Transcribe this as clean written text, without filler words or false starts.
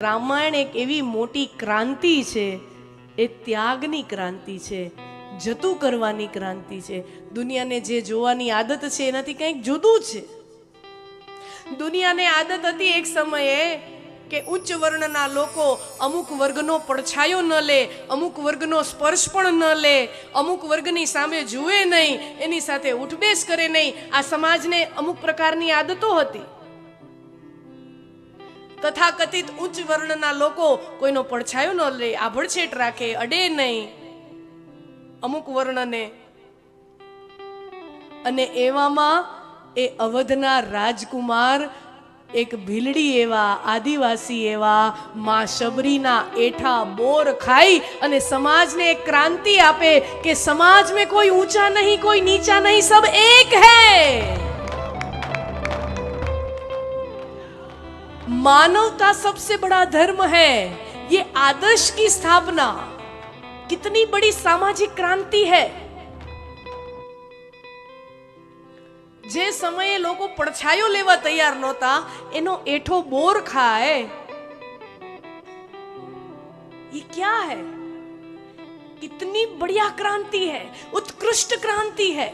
રામાયણ એક એવી મોટી ક્રાંતિ છે, એ ત્યાગની ક્રાંતિ છે, જતું કરવાની ક્રાંતિ છે. દુનિયાને જે જોવાની આદત છે એનાથી કંઈક જુદું છે. દુનિયાને આદત હતી એક સમયે કે ઉચ્ચ વર્ણના લોકો અમુક વર્ગનો પડછાયો ન લે, અમુક વર્ગનો સ્પર્શ પણ ન લે, અમુક વર્ગની સામે જુએ નહીં, એની સાથે ઉઠબેસ કરે નહીં. આ સમાજને અમુક પ્રકારની આદતો હતી. તથાકથિત ઉચ્ચ વર્ણના લોકો કોઈનો પડછાયો ન લે, આભડછેટ રાખે, અડે નહીં અમુક વર્ણને. અને એવામાં એ અવધના રાજકુમાર એક ભીલડી એવા, આદિવાસી એવા માં શબરીના એઠા બોર ખાઈ અને સમાજને એક ક્રાંતિ આપે કે સમાજ में कोई ऊंचा नहीं, कोई नीचा नहीं, सब एक है. मानवता सबसे बड़ा धर्म है. ये आदर्श की स्थापना कितनी बड़ी सामाजिक क्रांति है. જે સમયે લોકો પડછાયો લેવા તૈયાર નહોતા, એનો એઠો બોર ખાય, ये क्या है? कितनी बढ़िया क्रांति है, उत्कृष्ट क्रांति है.